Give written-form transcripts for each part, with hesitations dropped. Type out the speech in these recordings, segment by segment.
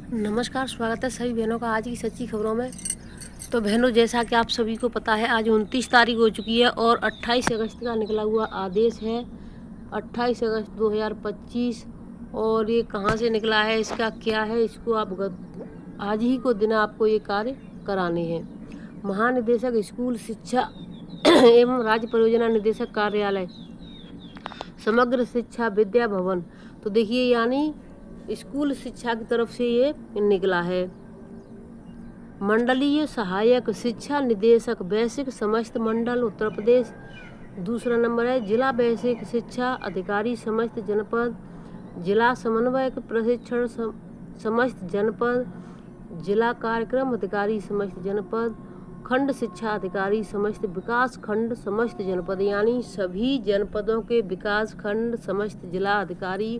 नमस्कार, स्वागत है सभी बहनों का आज की सच्ची खबरों में। तो बहनों, जैसा कि आप सभी को पता है, आज 29 तारीख हो चुकी है और 28 अगस्त का निकला हुआ आदेश है। 28 अगस्त 2025 और ये कहाँ से निकला है, इसका क्या है, इसको आप आज ही को दिन आपको ये कार्य कराने हैं। महानिदेशक स्कूल शिक्षा एवं राज्य परियोजना निदेशक कार्यालय, समग्र शिक्षा विद्या भवन। तो देखिए, यानी स्कूल शिक्षा की तरफ से ये निकला है। मंडलीय सहायक शिक्षा निदेशक वैश्विक समस्त मंडल उत्तर प्रदेश। दूसरा नंबर है जिला वैश्विक शिक्षा अधिकारी समस्त जनपद, जिला समन्वयक प्रशिक्षण समस्त जनपद, जिला कार्यक्रम अधिकारी समस्त जनपद, खंड शिक्षा अधिकारी समस्त विकास खंड समस्त जनपद। यानी सभी जनपदों के विकास खंड समस्त जिला अधिकारी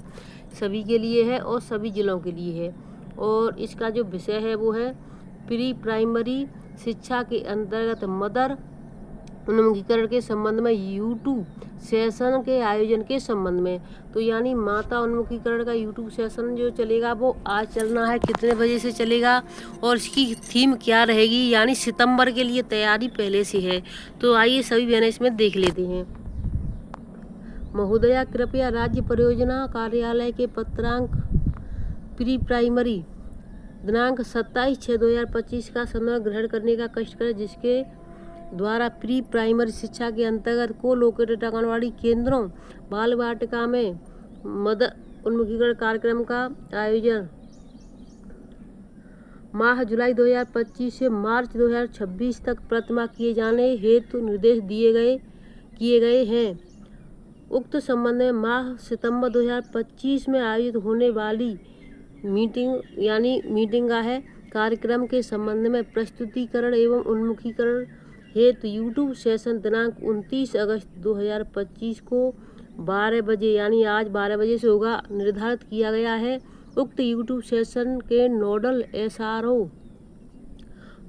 सभी के लिए है और सभी जिलों के लिए है। और इसका जो विषय है वो है प्री प्राइमरी शिक्षा के अंतर्गत मदर उन्मुखीकरण के संबंध में यूट्यूब सेशन के आयोजन के संबंध में। तो यानी माता उन्मुखीकरण का यूट्यूब सेशन जो चलेगा वो आज चलना है, कितने बजे से चलेगा और इसकी थीम क्या रहेगी, यानी सितंबर के लिए तैयारी पहले से है। तो आइए सभी बहनें इसमें देख लेते हैं। महोदया, कृपया राज्य परियोजना कार्यालय के पत्रांक प्री प्राइमरी दिनांक 27/6/2025 का संदर्भ ग्रहण करने का कष्ट करें, जिसके द्वारा प्री प्राइमरी शिक्षा के अंतर्गत को लोकेटेड आंगनबाड़ी केंद्रों बाल वाटिका में मदर उन्मुखीकरण कार्यक्रम का आयोजन माह जुलाई 2025 से मार्च 2026 तक प्रतिमाह किए जाने हेतु निर्देश किए गए हैं। उक्त संबंध में माह सितंबर 2025 में आयोजित होने वाली मीटिंग का है कार्यक्रम के संबंध में प्रस्तुतिकरण एवं उन्मुखीकरण हेतु यूट्यूब सेशन दिनांक 29 अगस्त 2025 को 12 बजे यानी आज 12 बजे से होगा निर्धारित किया गया है। उक्त यूट्यूब सेशन के नोडल SRO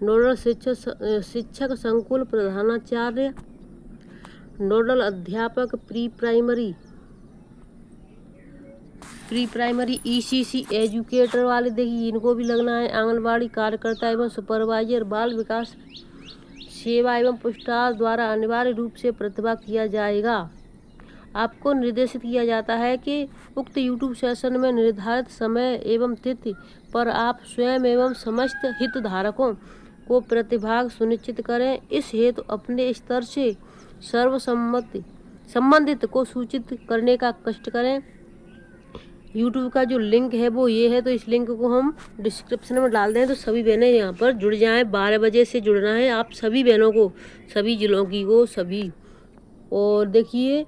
नोडल शिक्षक संकुल प्रधानाचार्य, नोडल अध्यापक प्री प्राइमरी ECC एजुकेटर वाले, देखिए इनको भी लगना है, आंगनबाड़ी कार्यकर्ता एवं सुपरवाइजर, बाल विकास सेवा एवं पुरस्कार द्वारा अनिवार्य रूप से प्रतिभा किया जाएगा। आपको निर्देशित किया जाता है कि उक्त यूट्यूब सेशन में निर्धारित समय एवं तिथि पर आप स्वयं एवं समस्त हितधारकों को प्रतिभाग सुनिश्चित करें। इस हेतु अपने स्तर से संबंधित को सूचित करने का कष्ट करें। यूट्यूब का जो लिंक है वो ये है, तो इस लिंक को हम डिस्क्रिप्शन में डाल दें, तो सभी बहनें यहाँ पर जुड़ जाएं। 12 बजे से जुड़ना है आप सभी बहनों को, सभी जिलों की को सभी। और देखिए,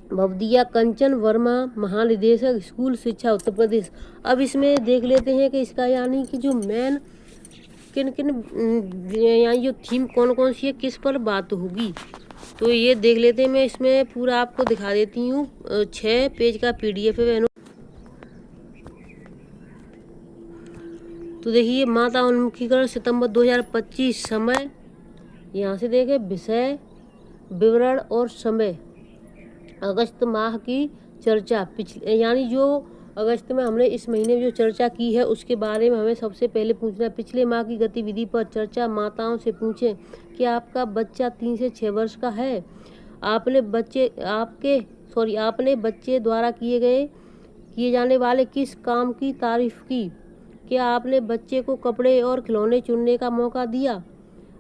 भवदिया कंचन वर्मा, महानिदेशक स्कूल शिक्षा उत्तर प्रदेश। अब इसमें देख लेते हैं कि इसका यानी कि जो मेन किन यहाँ जो थीम कौन कौन सी है, किस पर बात होगी, तो ये देख लेते हैं। मैं इसमें पूरा आपको दिखा देती हूँ। 6 पेज का PDF है बहनों। तो देखिए, माता उन्मुखीकरण सितंबर 2025, समय यहाँ से देखें, विषय विवरण और समय, अगस्त माह की चर्चा, पिछले यानी जो अगस्त में हमने इस महीने में जो चर्चा की है उसके बारे में हमें सबसे पहले पूछना है। पिछले माह की गतिविधि पर चर्चा, माताओं से पूछें कि आपका बच्चा 3 से 6 वर्ष का है, आपने बच्चे द्वारा किए जाने वाले किस काम की तारीफ की, क्या आपने बच्चे को कपड़े और खिलौने चुनने का मौका दिया,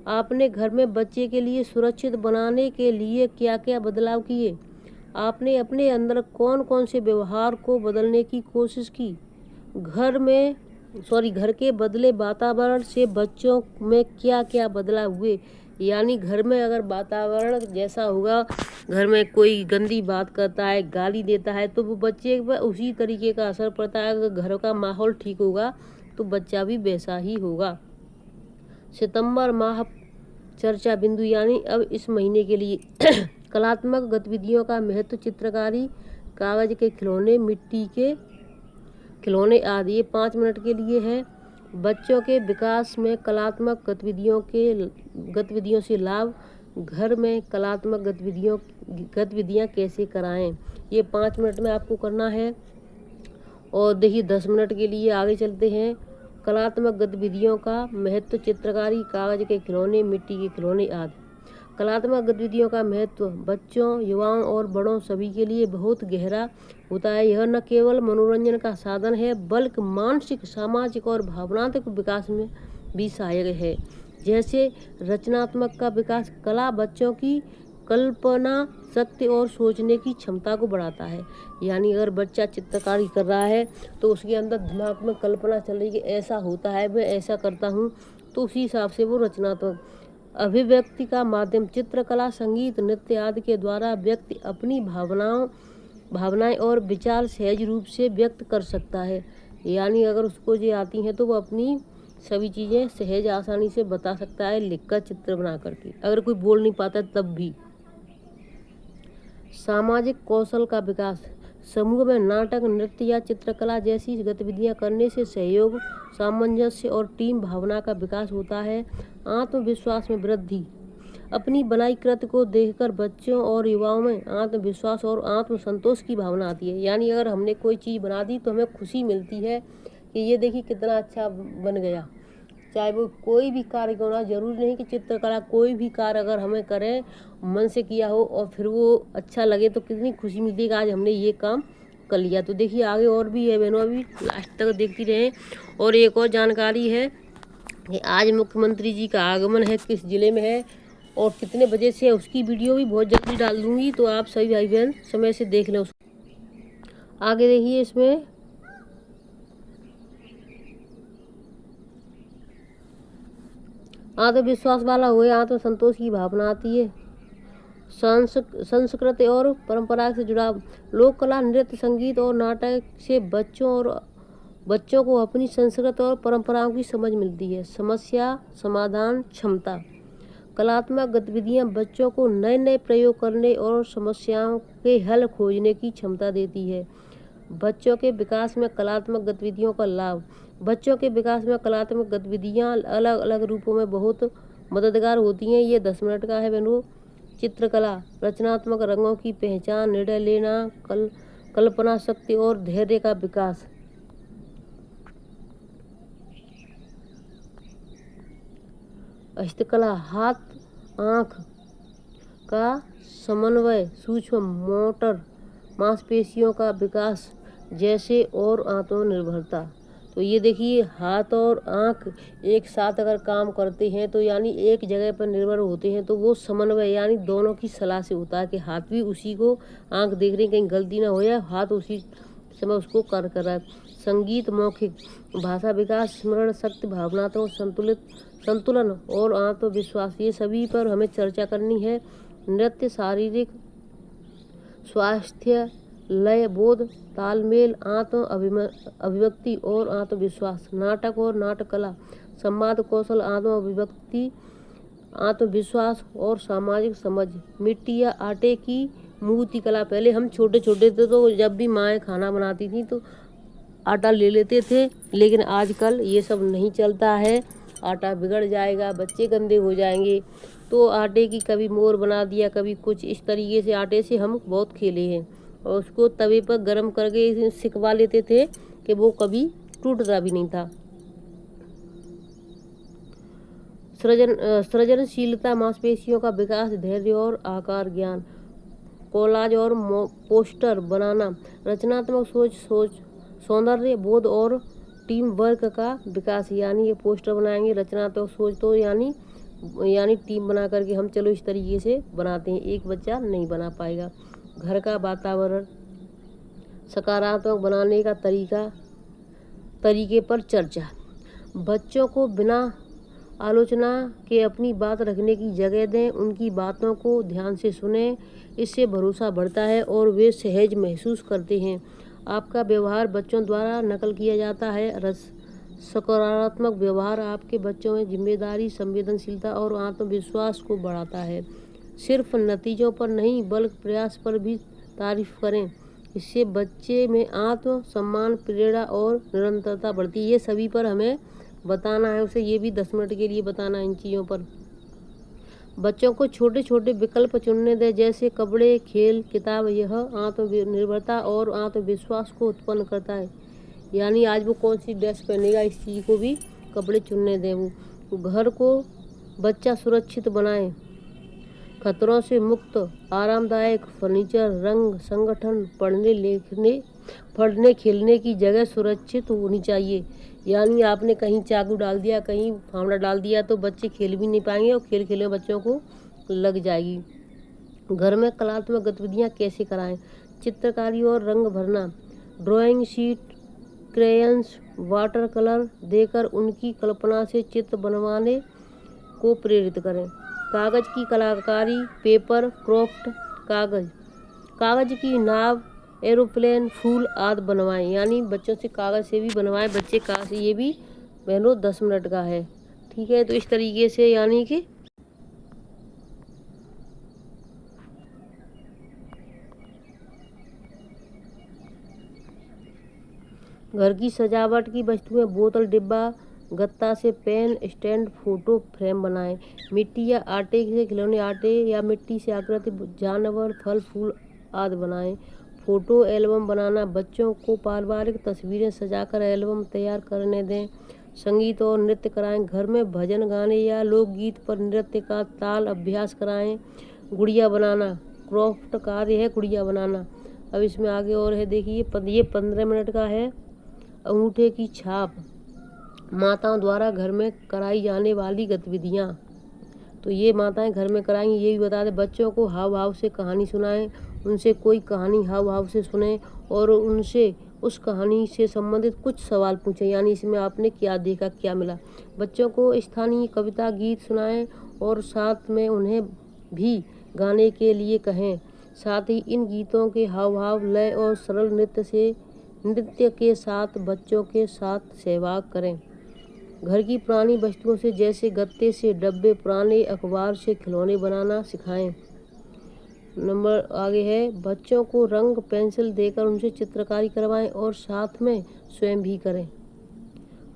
आपने घर में बच्चे के लिए सुरक्षित बनाने के लिए क्या क्या बदलाव किए, आपने अपने अंदर कौन कौन से व्यवहार को बदलने की कोशिश की, घर के बदले वातावरण से बच्चों में क्या क्या बदलाव हुए। यानी घर में अगर वातावरण जैसा होगा, घर में कोई गंदी बात करता है, गाली देता है, तो वो बच्चे पर उसी तरीके का असर पड़ता है। अगर घर का माहौल ठीक होगा तो बच्चा भी वैसा ही होगा। सितंबर माह चर्चा बिंदु, यानी अब इस महीने के लिए कलात्मक गतिविधियों का महत्व, चित्रकारी, कागज के खिलौने, मिट्टी के खिलौने आदि। ये 5 मिनट के लिए है। बच्चों के विकास में कलात्मक गतिविधियों से लाभ, घर में कलात्मक गतिविधियाँ कैसे कराएं, ये 5 मिनट में आपको करना है। और देखिए 10 मिनट के लिए आगे चलते हैं। कलात्मक गतिविधियों का महत्व, चित्रकारी, कागज के खिलौने, मिट्टी के खिलौने आदि। कलात्मक गतिविधियों का महत्व बच्चों, युवाओं और बड़ों सभी के लिए बहुत गहरा होता है। यह न केवल मनोरंजन का साधन है बल्कि मानसिक, सामाजिक और भावनात्मक विकास में भी सहायक है। जैसे रचनात्मक का विकास, कला बच्चों की कल्पना शक्ति और सोचने की क्षमता को बढ़ाता है। यानी अगर बच्चा चित्रकारी कर रहा है तो उसके अंदर दिमाग में कल्पना चल रही है कि ऐसा होता है, मैं ऐसा करता हूँ, तो उसी हिसाब से वो रचनात्मक। अभिव्यक्ति का माध्यम, चित्रकला, संगीत, नृत्य आदि के द्वारा व्यक्ति अपनी भावनाएं और विचार सहज रूप से व्यक्त कर सकता है। यानी अगर उसको ये आती हैं तो वो अपनी सभी चीज़ें सहज आसानी से बता सकता है लिखकर, चित्र बना करके, अगर कोई बोल नहीं पाता तब भी। सामाजिक कौशल का विकास, समूह में नाटक, नृत्य या चित्रकला जैसी गतिविधियां करने से सहयोग, सामंजस्य और टीम भावना का विकास होता है। आत्मविश्वास में वृद्धि, अपनी बनाई कृति को देखकर बच्चों और युवाओं में आत्मविश्वास और आत्मसंतोष की भावना आती है। यानी अगर हमने कोई चीज़ बना दी तो हमें खुशी मिलती है कि ये देखिए कितना अच्छा बन गया। चाहे वो कोई भी कार्य क्यों ना, जरूरी नहीं कि चित्रकला, कोई भी कार्य अगर हमें करें, मन से किया हो और फिर वो अच्छा लगे तो कितनी खुशी मिलती है कि आज हमने ये काम कर लिया। तो देखिए आगे और भी है बहनों, अभी लास्ट तक देखती रहें। और एक और जानकारी है कि आज मुख्यमंत्री जी का आगमन है, किस जिले में है और कितने बजे से है, उसकी वीडियो भी बहुत जल्दी डाल दूंगी, तो आप सभी भाई बहन समय से देख लें उसको। आगे देखिए इसमें आत्मविश्वास वाला हुए, आत्मसंतोष की भावना आती है। संस्कृति और परंपरा से जुड़ाव, लोक कला, नृत्य, संगीत और नाटक से बच्चों को अपनी संस्कृति और परंपराओं की समझ मिलती है। समस्या समाधान क्षमता, कलात्मक गतिविधियां बच्चों को नए नए प्रयोग करने और समस्याओं के हल खोजने की क्षमता देती है। बच्चों के विकास में कलात्मक गतिविधियों का लाभ, बच्चों के विकास में कलात्मक गतिविधियां अलग अलग रूपों में बहुत मददगार होती हैं। ये 10 मिनट का है बहनों। चित्रकला, रचनात्मक रंगों की पहचान, निर्णय लेना, कल्पना शक्ति और धैर्य का विकास। हस्तकला, हाथ आँख का समन्वय, सूक्ष्म मोटर, मांसपेशियों का विकास जैसे और आत्मनिर्भरता। तो ये देखिए हाथ और आँख एक साथ अगर काम करते हैं तो यानी एक जगह पर निर्भर होते हैं तो वो समन्वय यानी दोनों की सलाह से होता है कि हाथ भी उसी को, आँख देख रही कहीं गलती ना हो जाए, हाथ उसी समय उसको कार्य कर रहा है। संगीत, मौखिक, भाषा विकास, स्मरण शक्ति, भावनात्मक संतुलन और आत्मविश्वास, ये सभी पर हमें चर्चा करनी है। नृत्य, शारीरिक स्वास्थ्य, लय बोध, तालमेल, आत्म अभिव्यक्ति और आत्मविश्वास। नाटक और नाटक कला, संवाद कौशल, आत्म अभिव्यक्ति, आत्मविश्वास और सामाजिक समझ। मिट्टी या आटे की मूर्ति कला, पहले हम छोटे छोटे थे तो जब भी माएँ खाना बनाती थी तो आटा ले लेते थे, लेकिन आजकल ये सब नहीं चलता है। आटा बिगड़ जाएगा, बच्चे गंदे हो जाएंगे, तो आटे की कभी मोर बना दिया, कभी कुछ, इस तरीके से आटे से हम बहुत खेले हैं और उसको तवे पर गर्म करके सिकवा लेते थे कि वो कभी टूटता भी नहीं था। सृजनशीलता, मांसपेशियों का विकास, धैर्य और आकार ज्ञान। कोलाज और पोस्टर बनाना, रचनात्मक सोच, सौंदर्य बोध और टीम वर्क का विकास। यानी ये पोस्टर बनाएंगे, रचनात्मक सोच तो यानी टीम बना करके हम चलो इस तरीके से बनाते हैं, एक बच्चा नहीं बना पाएगा। घर का वातावरण, सकारात्मक बनाने का तरीके पर चर्चा। बच्चों को बिना आलोचना के अपनी बात रखने की जगह दें, उनकी बातों को ध्यान से सुनें, इससे भरोसा बढ़ता है और वे सहज महसूस करते हैं। आपका व्यवहार बच्चों द्वारा नकल किया जाता है। सकारात्मक व्यवहार आपके बच्चों में जिम्मेदारी, संवेदनशीलता और आत्मविश्वास को बढ़ाता है। सिर्फ नतीजों पर नहीं बल्कि प्रयास पर भी तारीफ करें, इससे बच्चे में आत्म सम्मान, प्रेरणा और निरंतरता बढ़ती है। ये सभी पर हमें बताना है उसे, ये भी 10 मिनट के लिए बताना है इन चीज़ों पर। बच्चों को छोटे छोटे विकल्प चुनने दें, जैसे कपड़े, खेल, किताब। यह आत्मनिर्भरता और आत्मविश्वास को उत्पन्न करता है। यानी आज वो कौन सी ड्रेस पहनेगा इस चीज़ को भी कपड़े चुनने दें। वो घर को बच्चा सुरक्षित बनाएं, खतरों से मुक्त, आरामदायक फर्नीचर, रंग संगठन, पढ़ने खेलने की जगह सुरक्षित होनी चाहिए। यानी आपने कहीं चाकू डाल दिया, कहीं फावड़ा डाल दिया तो बच्चे खेल भी नहीं पाएंगे और खेल खेलने में बच्चों को लग जाएगी। घर में कलात्मक गतिविधियाँ कैसे कराएं? चित्रकारी और रंग भरना, drawing sheet, crayons, water colour देकर उनकी कल्पना से चित्र बनवाने को प्रेरित करें। कागज़ की कलाकारी, पेपर क्राफ्ट, कागज़ की नाव, एरोप्लेन, फूल आदि बनवाएं। यानी बच्चों से कागज़ से भी बनवाएं। बच्चे कागज ये भी बहनों 10 मिनट का है, ठीक है। तो इस तरीके से यानी कि घर की सजावट की वस्तुएं, बोतल, डिब्बा, गत्ता से पेन स्टैंड, फोटो फ्रेम बनाएं। मिट्टी या आटे से खिलौने, आटे या मिट्टी से आकृति, जानवर, फल फूल आदि बनाएं। फोटो एल्बम बनाना, बच्चों को पारिवारिक तस्वीरें सजाकर एल्बम तैयार करने दें। संगीत और नृत्य कराएं, घर में भजन गाने या लोकगीत पर नृत्य का ताल अभ्यास कराएं। गुड़िया बनाना, क्राफ्ट कार्य है गुड़िया बनाना। अब इसमें आगे और है, देखिए ये 15 मिनट का है। अंगूठे की छाप, माताओं द्वारा घर में कराई जाने वाली गतिविधियाँ, तो ये माताएं घर में कराएंगी। ये भी बता दें, बच्चों को हाव भाव से कहानी सुनाएं। उनसे कोई कहानी हाव भाव से सुने और उनसे उस कहानी से संबंधित कुछ सवाल पूछें। यानी इसमें आपने क्या देखा, क्या मिला। बच्चों को स्थानीय कविता गीत सुनाएं और साथ में उन्हें भी गाने के लिए कहें। साथ ही इन गीतों के हाव भाव, लय और सरल नृत्य के साथ बच्चों के साथ सहभाग करें। घर की पुरानी वस्तुओं से, जैसे गत्ते से डब्बे, पुराने अखबार से खिलौने बनाना सिखाएं। नंबर आगे है, बच्चों को रंग पेंसिल देकर उनसे चित्रकारी करवाएं और साथ में स्वयं भी करें।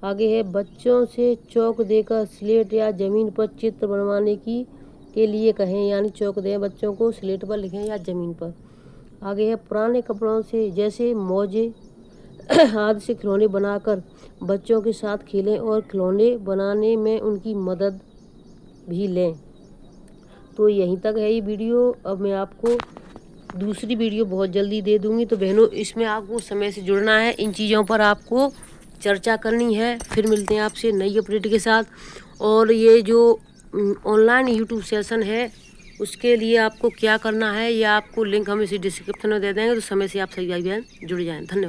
आगे है, बच्चों से चौक देकर स्लेट या ज़मीन पर चित्र बनवाने के लिए कहें। यानी चौक दें बच्चों को, स्लेट पर लिखें या ज़मीन पर। आगे है, पुराने कपड़ों से, जैसे मोजे आदि से खिलौने बनाकर बच्चों के साथ खेलें और खिलौने बनाने में उनकी मदद भी लें। तो यहीं तक है ये वीडियो। अब मैं आपको दूसरी वीडियो बहुत जल्दी दे दूंगी। तो बहनों, इसमें आपको समय से जुड़ना है, इन चीज़ों पर आपको चर्चा करनी है। फिर मिलते हैं आपसे नई अपडेट के साथ। और ये जो ऑनलाइन यूट्यूब सेशन है, उसके लिए आपको क्या करना है, या आपको लिंक हम इसी डिस्क्रिप्शन में दे देंगे। तो समय से आप सही जुड़ जाएँ। धन्यवाद।